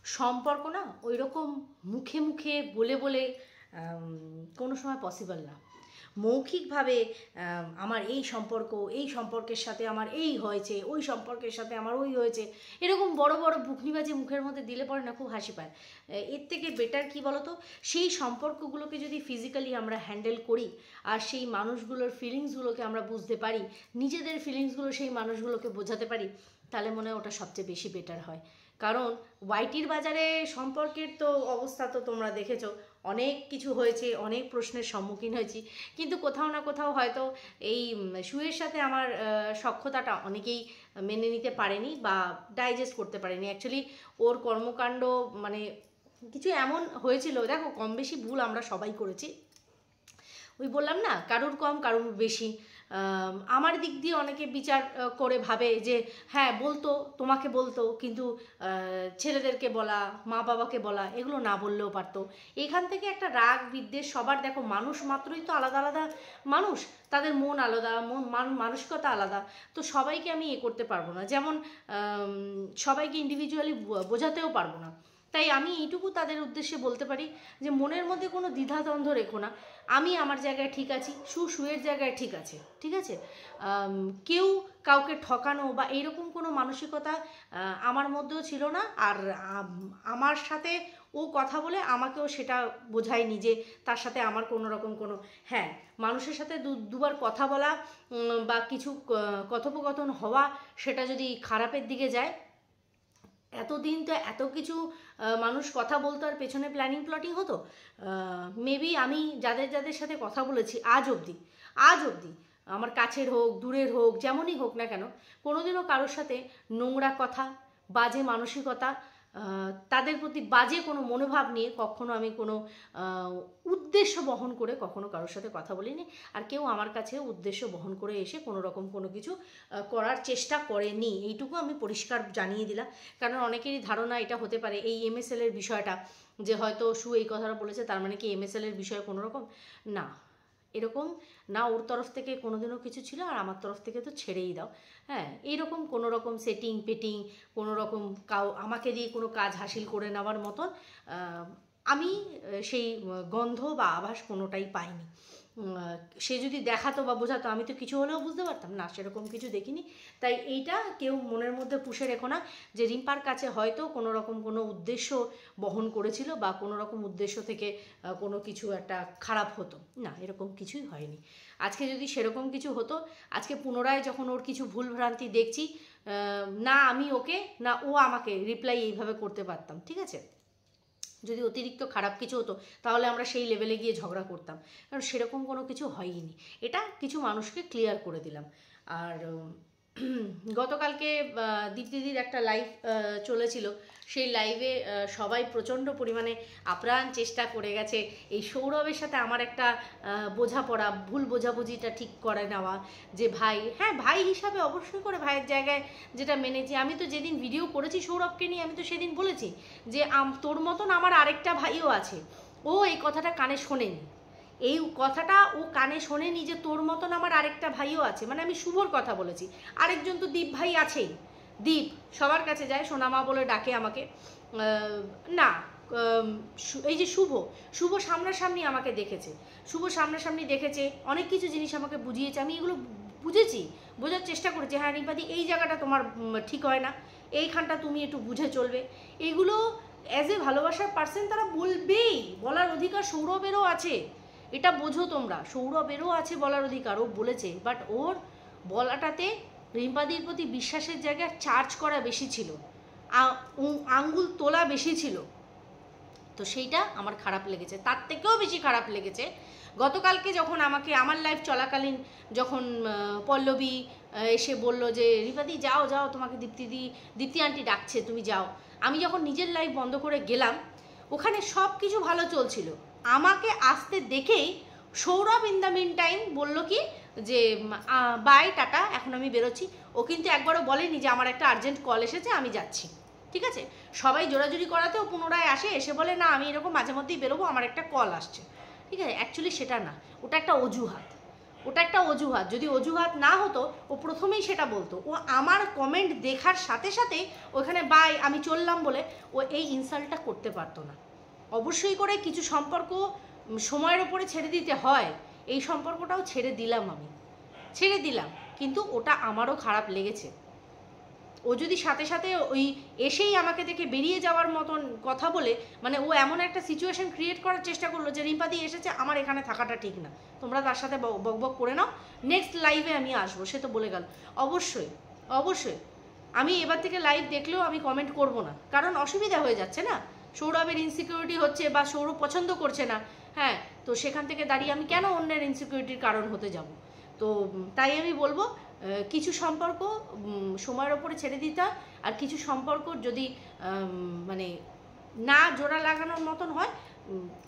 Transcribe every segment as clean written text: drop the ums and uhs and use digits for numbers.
সম্পর্ক না ওই রকম মুখে মুখে বলে বলে কোনো সময় পসিবল না। মৌখিকভাবে আমার এই সম্পর্কের সাথে আমার এই হয়েছে, ওই সম্পর্কের সাথে আমার ওই হয়েছে, এরকম বড় বড় বুকনিবাজি মুখের মধ্যে দিলে পরে না খুব হাসি পায়। এর থেকে বেটার কি বলতো, সেই সম্পর্কগুলোকে যদি ফিজিক্যালি আমরা হ্যান্ডেল করি আর সেই মানুষগুলোর ফিলিংসগুলোকে আমরা বুঝতে পারি, নিজেদের ফিলিংসগুলো সেই মানুষগুলোকে বোঝাতে পারি, তাহলে মনে হয় ওটা সবচেয়ে বেশি বেটার হয়। কারণ ওয়াইটির বাজারে সম্পর্কের তো অবস্থা তো তোমরা দেখেছো, অনেক কিছু হয়েছে, অনেক প্রশ্নের সম্মুখীন হয়েছি, কিন্তু কোথাও না কোথাও হয়তো এই শুয়ের সাথে আমার সখ্যতাটা অনেকেই মেনে নিতে পারেনি বা ডাইজেস্ট করতে পারেনি। অ্যাকচুয়ালি ওর কর্মকাণ্ড মানে কিছু এমন হয়েছিল, দেখো কম বেশি ভুল আমরা সবাই করেছি, ওই বললাম না কারুর কম কারুর বেশি। আমার দিক দিয়ে অনেকে বিচার করে ভাবে যে হ্যাঁ বলতো, তোমাকে বলতো, কিন্তু ছেলেদেরকে বলা, মা বাবাকে বলা, এগুলো না বললেও পারতো। এখান থেকে একটা রাগ বিদ্বেষ, সবার দেখো মানুষ মাত্রই তো আলাদা আলাদা মানুষ, তাদের মন আলাদা, মানসিকতা আলাদা, তো সবাইকে আমি করতে পারবো না, যেমন সবাইকে ইন্ডিভিজুয়ালি বোঝাতেও পারবো না। তাই আমি এইটুকু তাদের উদ্দেশ্যে বলতে পারি যে মনের মধ্যে কোনো দ্বিধাদ্বন্দ্ব রেখো না, আমি আমার জায়গায় ঠিক আছি, শুয়ের জায়গায় ঠিক আছে, ঠিক আছে। কেউ কাউকে ঠকানো বা এইরকম কোনো মানসিকতা আমার মধ্যেও ছিল না। আর আমার সাথে ও কথা বলে আমাকেও সেটা বোঝায়নি যে তার সাথে আমার কোনো রকম কোনো, হ্যাঁ মানুষের সাথে দুবার কথা বলা বা কিছু কথোপকথন হওয়া, সেটা যদি খারাপের দিকে যায়, এতদিন তো এত কিছু মানুষ কথা বলতো আর পেছনে প্ল্যানিং প্লটিং হতো। মেবি আমি যাদের যাদের সাথে কথা বলেছি আজ অবধি আমার কাছের হোক দূরের হোক যেমনই হোক না কেন, কোনোদিনও কারোর সাথে নোংরা কথা, বাজে মানসিকতা, তাদের প্রতি বাজে কোনো মনোভাব নিয়ে কখনো আমি কোনো উদ্দেশ্য বহন করে কখনো কারোর সাথে কথা বলিনি। আর কেউ আমার কাছে উদ্দেশ্য বহন করে এসে কোনো রকম কোনো কিছু করার চেষ্টা করেনি, এইটুকু আমি পরিষ্কার জানিয়ে দিলাম। কারণ অনেকেরই ধারণা এটা হতে পারে এই এমএসএল এর বিষয়টা, যে হয়তো এই কথাটা বলেছে তার মানে কি এমএসএল এর বিষয়ে কোনো রকম, না এরকম না, ওর তরফ থেকে কোনোদিনও কিছু ছিল আর আমার তরফ থেকে তো ছেড়েই দাও। হ্যাঁ এইরকম কোনো রকম সেটিং পেটিং, কোনো রকম আমাকে দিয়ে কোনো কাজ হাসিল করে নেওয়ার মতন আমি সেই গন্ধ বা আভাস কোনোটাই পাইনি। সে যদি দেখাতো বা বোঝাতো আমি তো কিছু হলেও বুঝতে পারতাম না, সেরকম কিছু দেখিনি। তাই এইটা কেউ মনের মধ্যে পুষে রেখো না যে রিম্পার কাছে হয়তো কোনো রকম কোনো উদ্দেশ্য বহন করেছিল বা কোনো রকম উদ্দেশ্য থেকে কোনো কিছু একটা খারাপ হতো, না এরকম কিছুই হয়নি। আজকে যদি সেরকম কিছু হতো, আজকে পুনরায় যখন ওর কিছু ভুলভ্রান্তি দেখছি, না আমি ওকে না ও আমাকে রিপ্লাই এইভাবে করতে পারতাম, ঠিক আছে। যদি অতিরিক্ত খারাপ কিছু হতো তাহলে আমরা সেই লেভেলে গিয়ে ঝগড়া করতাম, কারণ সেরকম কোনো কিছু হয়নি। এটা কিছু মানুষকে ক্লিয়ার করে দিলাম। আর গতকালকে দীপ্তিদির একটা লাইভ চলেছিল, সেই লাইভে সবাই প্রচণ্ড পরিমাণে আপ্রাণ চেষ্টা করে গেছে এই সৌরভের সাথে আমার একটা বোঝাপড়া, ভুল বোঝাবুঝিটা ঠিক করে নেওয়া, যে ভাই, হ্যাঁ ভাই হিসাবে অবশ্যই করে ভাইয়ের জায়গায় যেটা মেনেছি। আমি তো যেদিন ভিডিও করেছি সৌরভকে নিয়ে, আমি তো সেদিন বলেছি যে তোর মতন আমার আরেকটা ভাইও আছে, ও এই কথাটা কানে শোনেনি, এই কথাটা ও কানে শোনেনি যে তোর মতন আমার আরেকটা ভাইও আছে, মানে আমি শুভর কথা বলেছি, আরেকজন তো দীপ ভাই আছেই, দীপ সবার কাছে যায়, সোনামা বলে ডাকে আমাকে, না এই যে শুভ সামনাসামনি আমাকে দেখেছে, শুভ সামনাসামনি দেখেছে, অনেক কিছু জিনিস আমাকে বুঝিয়েছে, আমি এগুলো বুঝেছি, বোঝার চেষ্টা করেছি, হ্যাঁ রিম্পাদি এই জায়গাটা তোমার ঠিক হয় না, এইখানটা তুমি একটু বুঝে চলবে, এইগুলো অ্যাজ এ ভালোবাসার পার্সন তারা বলবেই, বলার অধিকার সৌরভেরও আছে, এটা বোঝো তোমরা, সৌরভেরও আছে বলার অধিকার, ও বলেছে, বাট ওর বলাটাতে রিম্পাদির প্রতি বিশ্বাসের জায়গায় চার্জ করা বেশি ছিল, আঙ্গুল তোলা বেশি ছিল, তো সেইটা আমার খারাপ লেগেছে। তার থেকেও বেশি খারাপ লেগেছে গতকালকে যখন আমাকে আমার লাইফ চলাকালীন যখন পল্লবী এসে বলল যে রিম্পাদি যাও যাও, তোমাকে দীপ্তি আন্টি ডাকছে, তুমি যাও। আমি যখন নিজের লাইফ বন্ধ করে গেলাম, ওখানে সব কিছু ভালো চলছিল, আমাকে আসতে দেখেই Sourav in the mean time বললো কি যে বাই টাটা, এখন আমি বেরোচ্ছি। ও কিন্তু একবারও বলেনি যে আমার একটা আর্জেন্ট কল এসেছে আমি যাচ্ছি, ঠিক আছে। সবাই জোরাজুরি করাতে ও পুনরায় আসে, এসে বলে না আমি এরকম মাঝে মধ্যেই বেরোবো, আমার একটা কল আসছে, ঠিক আছে। অ্যাকচুয়ালি সেটা না, ওটা একটা অজুহাত, ওটা একটা অজুহাত। যদি অজুহাত না হতো ও প্রথমেই সেটা বলতো। ও আমার কমেন্ট দেখার সাথে সাথে ওখানে বাই আমি চললাম বলে ও এই ইনসাল্টটা করতে পারতো না। অবশ্যই করে কিছু সম্পর্ক সময়ের ওপরে ছেড়ে দিতে হয়, এই সম্পর্কটাও ছেড়ে দিলাম, আমি ছেড়ে দিলাম, কিন্তু ওটা আমারও খারাপ লেগেছে। ও যদি সাথে সাথে ওই এসেই আমাকে দেখে বেরিয়ে যাওয়ার মতন কথা বলে, মানে ও এমন একটা সিচুয়েশন ক্রিয়েট করার চেষ্টা করলো যে রিম্পাদি এসেছে, আমার এখানে থাকাটা ঠিক না, তোমরা তার সাথে বকবক করে নাও, নেক্সট লাইভে আমি আসবো, সে তো বলে গেল। অবশ্যই অবশ্যই আমি এবার থেকে লাইভ দেখলেও আমি কমেন্ট করব না, কারণ অসুবিধা হয়ে যাচ্ছে না, সৌরভের ইনসিকিউরিটি হচ্ছে বা সৌরভ পছন্দ করছে না, হ্যাঁ, তো সেখান থেকে দাঁড়িয়ে আমি কেন অন্যের ইনসিকিউরিটির কারণ হতে যাব? তো তাই আমি বলবো কিছু সম্পর্ক সময়ের ওপরে ছেড়ে দিতে হয়, আর কিছু সম্পর্ক যদি মানে না জোড়া লাগানোর মতন হয়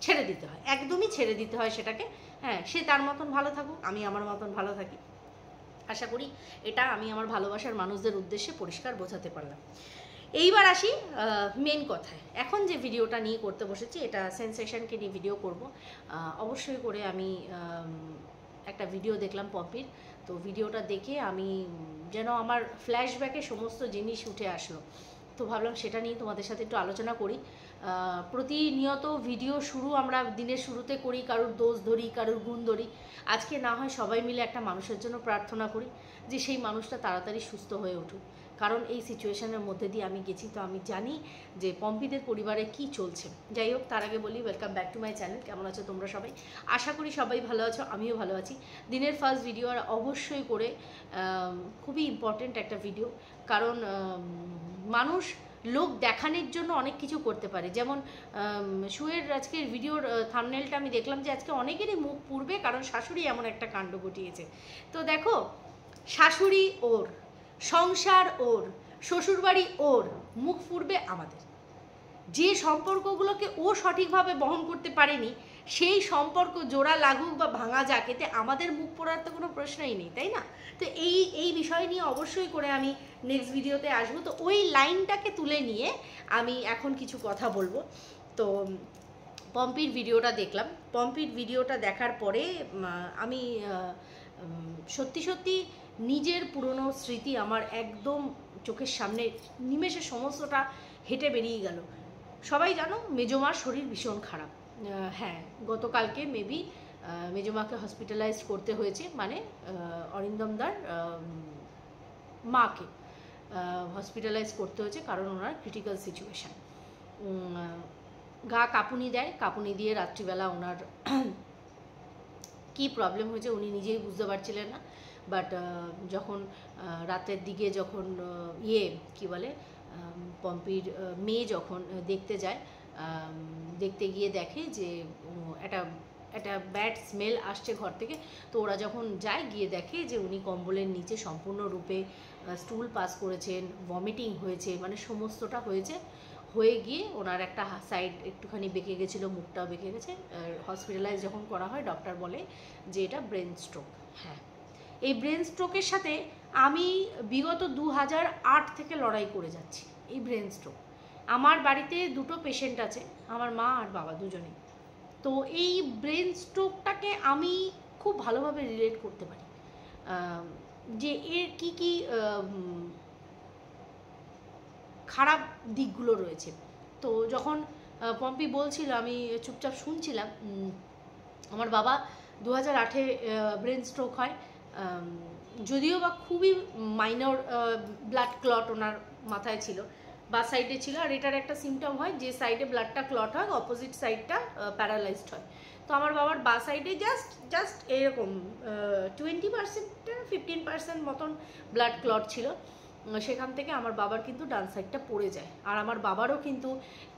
ছেড়ে দিতে হয়, একদমই ছেড়ে দিতে হয় সেটাকে। হ্যাঁ, সে তার মতন ভালো থাকুক, আমি আমার মতন ভালো থাকি। আশা করি এটা আমি আমার ভালোবাসার মানুষদের উদ্দেশ্যে পরিষ্কার বোঝাতে পারলাম। এইবার আসি মেন কথায়। এখন যে ভিডিওটা নিয়ে করতে বসেছি এটা সেন্সেশনকে নিয়ে ভিডিও করব। অবশ্যই করে আমি একটা ভিডিও দেখলাম পম্পির, তো ভিডিওটা দেখে আমি যেন আমার ফ্ল্যাশব্যাকে সমস্ত জিনিস উঠে আসলো, তো ভাবলাম সেটা নিয়ে তোমাদের সাথে একটু আলোচনা করি। প্রতিনিয়ত ভিডিও শুরু আমরা দিনের শুরুতে করি, কারুর দোষ ধরি, কারুর গুণ ধরি। আজকে না হয় সবাই মিলে একটা মানুষের জন্য প্রার্থনা করি যে সেই মানুষটা তাড়াতাড়ি সুস্থ হয়ে উঠুক, কারণ এই সিচুয়েশনের মধ্যে দিয়ে আমি গেছি, তো আমি জানি যে পম্পিদের পরিবারে কি চলছে। যাই হোক, তার আগে বলি welcome back to my channel. কেমন আছো তোমরা সবাই? আশা করি সবাই ভালো আছো, আমিও ভালো আছি। দিনের ফার্স্ট ভিডিও, আর অবশ্যই করে খুবই ইম্পর্টেন্ট একটা ভিডিও, কারণ মানুষ লোক দেখানোর জন্য অনেক কিছু করতে পারে। যেমন শুয়ের আজকের ভিডিওর থাম্বনেলটা আমি দেখলাম যে আজকে অনেকেরই মুখ পুড়বে, কারণ শাশুড়ি এমন একটা কাণ্ড ঘটিয়েছে। তো দেখো, শাশুড়ি ওর, সংসার ওর, শ্বশুরবাড়ি ওর, মুখ পুড়বে আমাদের। যে সম্পর্কগুলোকে ও সঠিকভাবে বহন করতে পারেনি, সেই সম্পর্ক জোড়া লাগুক বা ভাঙা যাক, এতে আমাদের মুখ পোড়ার তো কোনো প্রশ্নই নেই, তাই না? তো এই বিষয় নিয়ে অবশ্যই করে আমি নেক্সট ভিডিওতে আসবো। তো ওই লাইনটাকে তুলে নিয়ে আমি এখন কিছু কথা বলবো। তো পম্পির ভিডিওটা দেখলাম, পম্পির ভিডিওটা দেখার পরে আমি সত্যি সত্যি নিজের পুরনো স্মৃতি আমার একদম চোখের সামনে নিমেষে সমস্তটা হেঁটে বেরিয়ে গেল। সবাই জানো মেজমার শরীর ভীষণ খারাপ। হ্যাঁ, গতকালকে মেবি মেজমাকে হসপিটালাইজ করতে হয়েছে, মানে অরিন্দমদার মাকে হসপিটালাইজ করতে হয়েছে, কারণ ওনার ক্রিটিক্যাল সিচুয়েশান। গা কাঁপুনি দেয়, কাঁপুনি দিয়ে রাত্রিবেলা ওনার কী প্রবলেম হয়েছে উনি নিজেই বুঝতে পারছিলেন না। বাট যখন রাতের দিকে যখন কী বলে পম্পির মেয়ে যখন দেখতে যায়, দেখতে গিয়ে দেখে যে একটা ব্যাড স্মেল আসছে ঘর থেকে। তো ওরা যখন যায়, গিয়ে দেখে যে উনি কম্বলের নিচে সম্পূর্ণরূপে স্টুল পাস করেছেন, ভমিটিং হয়েছে, মানে সমস্তটা হয়েছে। হয়ে গিয়ে ওনার একটা সাইড একটুখানি বেঁকে গেছিলো, মুখটাও বেঁকে গেছে। হসপিটালাইজ যখন করা হয়, ডক্টর বলে যে এটা ব্রেন স্ট্রোক। হ্যাঁ, এই ব্রেন স্ট্রোকের সাথে আমি বিগত 2008 থেকে লড়াই করে যাচ্ছি। এই ব্রেন স্ট্রোক, আমার বাড়িতে দুটো পেশেন্ট আছে, আমার মা আর বাবা দুজনেই। তো এই ব্রেন স্ট্রোকটাকে আমি খুব ভালোভাবে রিলেট করতে পারি যে এর কি কি খারাপ দিকগুলো রয়েছে। তো যখন পম্পি বলছিল আমি চুপচাপ শুনছিলাম। আমার বাবা 2008-এ ব্রেন স্ট্রোক হয়, যদিও বা খুবই মাইনর ব্লাড ক্লট ওনার মাথায় ছিল, বা সাইডে ছিল। আর এটার একটা সিমটম হয়, যে সাইডে ব্লাডটা ক্লট হয় অপোজিট সাইডটা প্যারালাইজড হয়। তো আমার বাবার বা সাইডে জাস্ট এরকম 20% 15% মতন ব্লাড ক্লট ছিল। সেখান থেকে আমার বাবার কিন্তু ডান সাইডটা পড়ে যায়। আর আমার বাবারও কিন্তু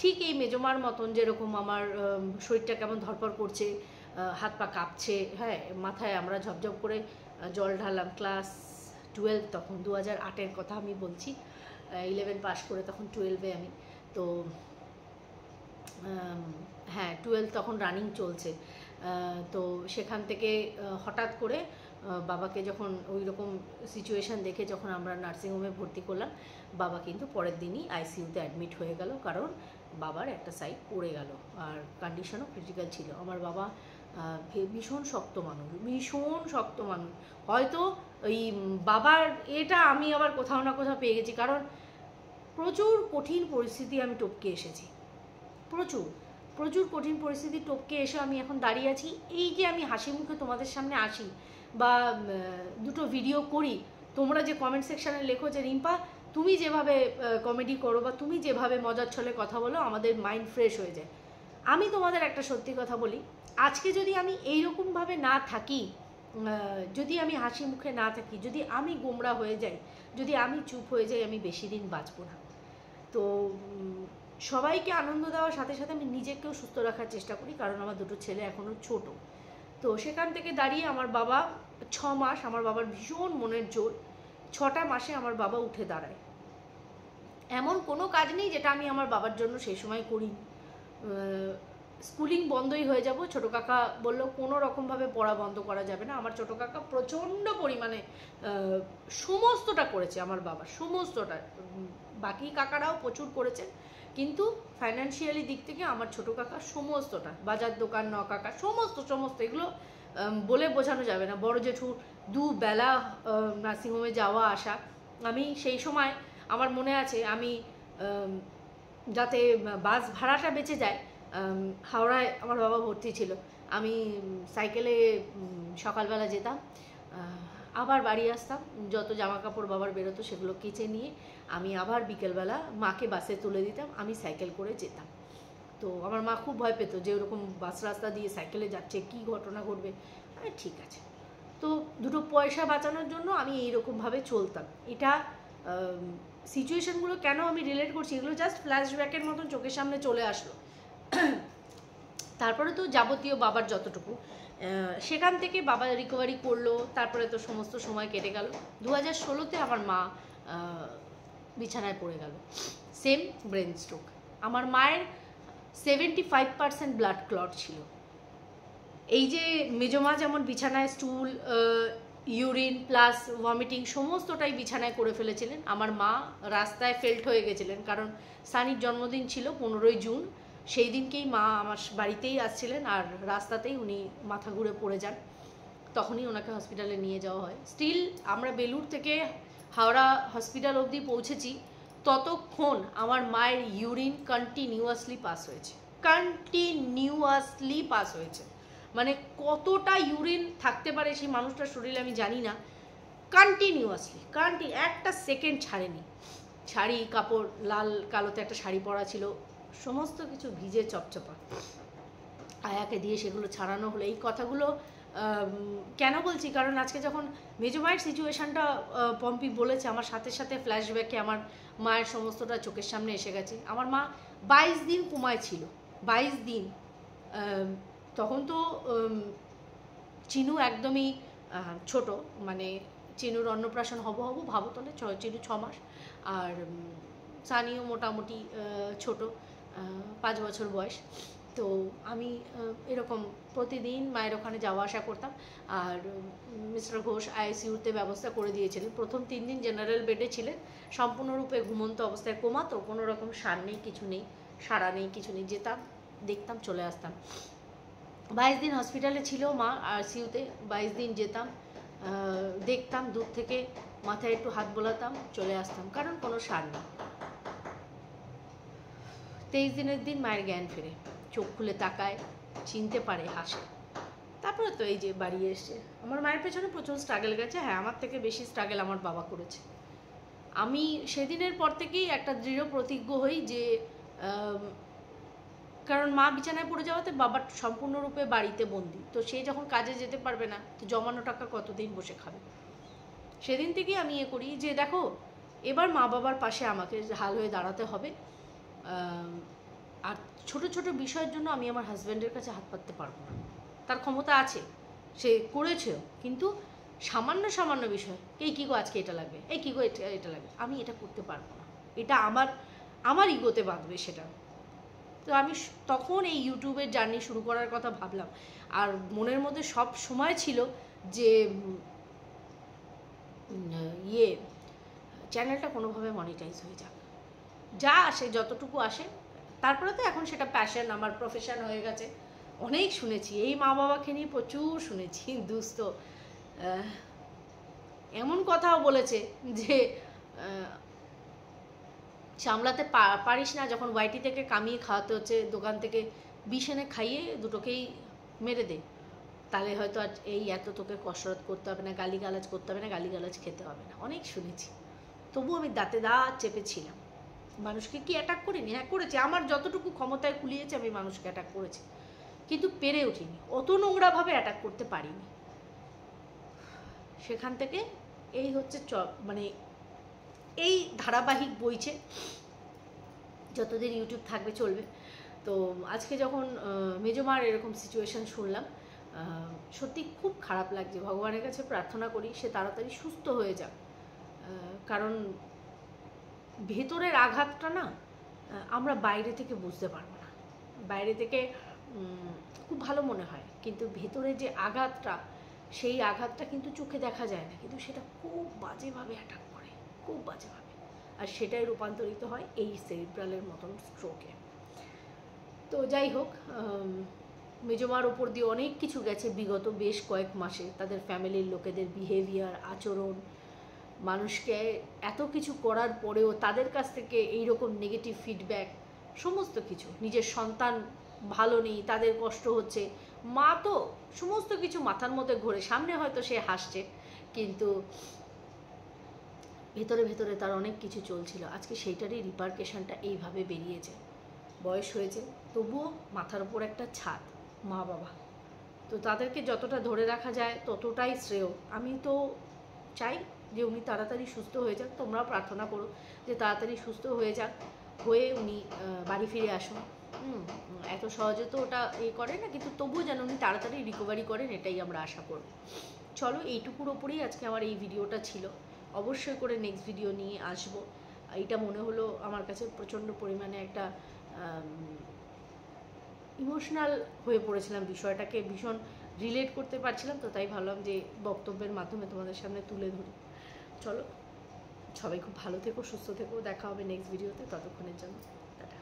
ঠিক এই মেজমার মতন, যেরকম আমার শরীরটা কেমন ধরপড় করছে, হাত পা কাঁপছে, হ্যাঁ, মাথায় আমরা ঝপঝপ করে জল ঢাললাম। ক্লাস 12 তখন, 2008-এর কথা আমি বলছি, 11 পাস করে তখন 12-এ আমি। তো হ্যাঁ, 12 তখন রানিং চলছে। তো সেখান থেকে হঠাৎ করে বাবাকে যখন ওই রকম সিচুয়েশান দেখে যখন আমরা নার্সিংহোমে ভর্তি করলাম, বাবা কিন্তু পরের দিনই আইসিইউতে অ্যাডমিট হয়ে গেল, কারণ বাবার একটা সাইড পড়ে গেল আর কন্ডিশনও ক্রিটিক্যাল ছিল। আমার বাবা ভীষণ শক্ত মানুষ, ভীষণ শক্ত মানুষ। হয়তো ওই বাবার এটা আমি আবার কোথাও না কোথাও পেয়ে গেছি, কারণ প্রচুর কঠিন পরিস্থিতি আমি টপকে এসেছি, প্রচুর প্রচুর কঠিন পরিস্থিতি টপকে এসে আমি এখন দাঁড়িয়ে আছি। এই যে আমি হাসি মুখে তোমাদের সামনে আসি বা দুটো ভিডিও করি, তোমরা যে কমেন্ট সেকশানে লেখো যে রিম্পা তুমি যেভাবে কমেডি করো বা তুমি যেভাবে মজার ছলে কথা বলো আমাদের মাইন্ড ফ্রেশ হয়ে যায়। আমি তোমাদের একটা সত্যি কথা বলি, আজকে যদি আমি এইরকমভাবে না থাকি, যদি আমি হাসি মুখে না থাকি, যদি আমি গোমরা হয়ে যাই, যদি আমি চুপ হয়ে যাই, আমি বেশি দিন বাঁচবো না। তো সবাইকে আনন্দ দেওয়ার সাথে সাথে আমি নিজেকেও সুস্থ রাখার চেষ্টা করি, কারণ আমার দুটো ছেলে এখনও ছোট। তো সেখান থেকে দাঁড়িয়ে আমার বাবা 6 মাস, আমার বাবার ভীষণ মনের জোর, 6টা মাসে আমার বাবা উঠে দাঁড়ায়। এমন কোনো কাজ নেই যেটা আমি আমার বাবার জন্য সেই সময় করি। স্কুলিং বন্ধই হয়ে যাব, ছোটো কাকা বলল কোনো রকমভাবে পড়া বন্ধ করা যাবে না। আমার ছোটো কাকা প্রচণ্ড পরিমাণে সমস্তটা করেছে আমার বাবা, সমস্তটা। বাকি কাকারাও প্রচুর করেছেন, কিন্তু ফাইন্যান্সিয়ালি দিক থেকে আমার ছোটো কাকা সমস্তটা, বাজার দোকান, কাকা সমস্ত এগুলো বলে বোঝানো যাবে না। বড় জেঠু দুবেলা নার্সিংহোমে যাওয়া আসা। আমি সেই সময় আমার মনে আছে, আমি যাতে বাস ভাড়াটা বেঁচে যায়, হাওড়ায় আমার বাবা ভর্তি ছিল, আমি সাইকেলে সকালবেলা যেতাম, আবার বাড়ি আসতাম, যত জামা কাপড় বাবার বেরোতো সেগুলো কেচে নিয়ে আমি আবার বিকেলবেলা মাকে বাসে তুলে দিতাম, আমি সাইকেল করে যেতাম। তো আমার মা খুব ভয় পেত যে ওরকম বাস রাস্তা দিয়ে সাইকেলে যাচ্ছে, কি ঘটনা ঘটবে। ঠিক আছে, তো দুটো পয়সা বাঁচানোর জন্য আমি এইরকমভাবে চলতাম। এটা সিচুয়েশানগুলো কেন আমি রিলেট করছি, এগুলো জাস্ট ফ্ল্যাশব্যাকের মতন চোখের সামনে চলে আসলো। তারপরে তো যাবতীয় বাবার যতটুকু, সেখান থেকে বাবা রিকভারি করলো, তারপরে তো সমস্ত সময় কেটে গেল। 2016-তে আমার মা বিছানায় পড়ে গেল, সেম ব্রেন স্ট্রোক। আমার মায়ের 75% ব্লাড ক্লট ছিল। এই যে মেজমা যেমন বিছানায় স্টুল, ইউরিন প্লাস ভমিটিং সমস্তটাই বিছানায় করে ফেলেছিলেন, আমার মা রাস্তায় ফেল্ট হয়ে গেছিলেন, কারণ সানির জন্মদিন ছিল 15ই জুন, সেই দিনকেই মা আমার বাড়িতেই আসছিলেন, আর রাস্তাতেই উনি মাথা ঘুরে পড়ে যান। তখনই ওনাকে হসপিটালে নিয়ে যাওয়া হয়। স্টিল আমরা বেলুর থেকে হাওড়া হসপিটাল অবধি পৌঁছেছি, ততক্ষণ আমার মায়ের ইউরিন কন্টিনিউয়াসলি পাস হয়েছে, কন্টিনিউয়াসলি পাস হয়েছে। মানে কতটা ইউরিন থাকতে পারে সেই মানুষটার শরীরে আমি জানি না, কন্টিনিউয়াসলি একটা সেকেন্ড ছাড়েনি। শাড়ি কাপড় লাল কালোতে একটা শাড়ি পরা ছিল, সমস্ত কিছু ভিজে চপচপা। আয়াকে দিয়ে সেগুলো ছাড়ানো হলো। এই কথাগুলো কেন বলছি, কারণ আজকে যখন মেজো মায়ের সিচুয়েশানটা পম্পি বলেছে, আমার সাথে সাথে ফ্ল্যাশব্যাকে আমার মায়ের সমস্তটা চোখের সামনে এসে গেছে। আমার মা 22 দিন কোমায় ছিল, 22 দিন। তখন তো চিনু একদমই ছোট, মানে চিনুর অন্নপ্রাশন হব ভাবো তাহলে, চিনু 6 মাস, আর সানিও মোটামুটি ছোট, 5 বছর বয়স। তো আমি এরকম প্রতিদিন মায়ের ওখানে যাওয়া আসা করতাম। আর মিস্টার ঘোষ আইসিইউতে ব্যবস্থা করে দিয়েছিলেন। প্রথম 3 দিন জেনারেল বেডে ছিলেন, সম্পূর্ণরূপে ঘুমন্ত অবস্থায়, কোমা তো, কোনো রকম সার নেই, কিছু নেই, সাড়া নেই, কিছু নেই। যেতাম, দেখতাম, চলে আসতাম। 22 দিন হসপিটালে ছিল মা আইসিইউতে, 22 দিন যেতাম, দেখতাম দূর থেকে, মাথায় একটু হাত বোলাতাম, চলে আসতাম, কারণ কোনো সার নেই। 23 দিনের দিন মায়ের জ্ঞান ফেরে, চোখ খুলে তাকায়, চিনতে পারে, হাসে। তারপরে তো এই যে বাড়ি এসছে। আমার মায়ের পেছনে প্রচুর স্ট্রাগল গেছে, হ্যাঁ আমার থেকে বেশি স্ট্রাগল আমার বাবা করেছে। আমি সেদিনের পর থেকেই একটা দৃঢ় প্রতিজ্ঞ হই যে, কারণ মা বিছানায় পড়ে যাওয়াতে বাবা সম্পূর্ণরূপে বাড়িতে বন্দি, তো সে যখন কাজে যেতে পারবে না, তো জমানো টাকা কতদিন বসে খাবে। সেদিন থেকেই আমি করি যে দেখো, এবার মা বাবার পাশে আমাকে হাল হয়ে দাঁড়াতে হবে। আর ছোট ছোট বিষয়ের জন্য আমি আমার হাজব্যান্ডের কাছে হাত পাততে পারবো না। তার ক্ষমতা আছে, সে করেছেও, কিন্তু সামান্য সামান্য বিষয়, এই কী গো আজকে এটা লাগবে, এই কী গো এটা লাগবে, আমি এটা করতে পারবো না, এটা আমার ইগোতে বাঁধবে সেটা। তো আমি তখন এই ইউটিউবের জার্নি শুরু করার কথা ভাবলাম। আর মনের মধ্যে সব সময় ছিল যে চ্যানেলটা কোনোভাবে মনিটাইজ হয়ে যাক, যা আসে যতটুকু আসে। তারপরে তো এখন সেটা প্যাশন, আমার প্রফেশন হয়ে গেছে। অনেক শুনেছি, এই মা বাবাকে নিয়ে প্রচুর শুনেছি দুস্থ। এমন কথাও বলেছে যে সামলাতে পারিস না, যখন ওয়াইটি থেকে কামিয়ে খাওয়াতে হচ্ছে, দোকান থেকে বিষ এনে খাইয়ে দুটোকেই মেরে দে, তাহলে হয়তো আর এই এত তোকে কসরত করতে হবে না, গালিগালাজ করতে হবে না, গালিগালাজ খেতে হবে না। অনেক শুনেছি, তবু আমি দাঁতে দাঁত চেপেছিলাম। মানুষকে কি অ্যাটাক করিনি? হ্যাঁ করেছি, আমার যতটুকু ক্ষমতায় কুলিয়েছে আমি মানুষকে অ্যাটাক করেছি, কিন্তু পেরে উঠিনি, অত নোংরাভাবে অ্যাটাক করতে পারিনি। সেখান থেকে এই হচ্ছে মানে এই ধারাবাহিক বইছে, যতদিন ইউটিউব থাকবে চলবে। তো আজকে যখন মেজমার এরকম সিচুয়েশন শুনলাম, সত্যি খুব খারাপ লাগছে। ভগবানের কাছে প্রার্থনা করি সে তাড়াতাড়ি সুস্থ হয়ে যাক, কারণ ভেতরের আঘাতটা না আমরা বাইরে থেকে বুঝতে পারবো না। বাইরে থেকে খুব ভালো মনে হয়, কিন্তু ভেতরে যে আঘাতটা, সেই আঘাতটা কিন্তু চোখে দেখা যায় না, কিন্তু সেটা খুব বাজেভাবে অ্যাটাক করে, খুব বাজেভাবে, আর সেটাই রূপান্তরিত হয় এই সেরিব্রালের মতন স্ট্রোকে। তো যাই হোক, মেজমার ওপর দিয়ে অনেক কিছু গেছে বিগত বেশ কয়েক মাসে, তাদের ফ্যামিলির লোকেদের বিহেভিয়ার, আচরণ, মানুষকে এত কিছু করার পরেও তাদের কাছ থেকে এইরকম নেগেটিভ ফিডব্যাক, সমস্ত কিছু। নিজের সন্তান ভালো নেই, তাদের কষ্ট হচ্ছে, মা তো সমস্ত কিছু মাথার মধ্যে ঘোরে, সামনে হয়তো সে হাসছে, কিন্তু ভেতরে ভেতরে তার অনেক কিছু চলছিল। আজকে সেইটারই রিপারকেশনটা এইভাবে বেরিয়েছে। বয়স হয়েছে, তবুও মাথার উপর একটা ছাদ, মা বাবা, তো তাদেরকে যতটা ধরে রাখা যায় ততটাই শ্রেয়। আমি তো চাই যে উনি তাড়াতাড়ি সুস্থ হয়ে যাক, তোমরাও প্রার্থনা করো যে তাড়াতাড়ি সুস্থ হয়ে যাক, হয়ে উনি বাড়ি ফিরে আসুন। এত সহজে তো ওটা করে না, কিন্তু তবুও যেন উনি তাড়াতাড়ি রিকভারি করেন, এটাই আমরা আশা করব। চলো, এইটুকুর ওপরেই আজকে আমার এই ভিডিওটা ছিল। অবশ্যই করে নেক্সট ভিডিও নিয়ে আসবো। এইটা মনে হলো আমার কাছে প্রচণ্ড পরিমাণে একটা ইমোশনাল হয়ে পড়েছিলাম, বিষয়টাকে ভীষণ রিলেট করতে পারছিলাম, তো তাই ভাবলাম যে বক্তব্যের মাধ্যমে তোমাদের সামনে তুলে ধরি। চলো, সবাই খুব ভালো থেকো, সুস্থ থেকো, দেখা হবে নেক্সট ভিডিওতে, ততক্ষণের জন্য টাটা।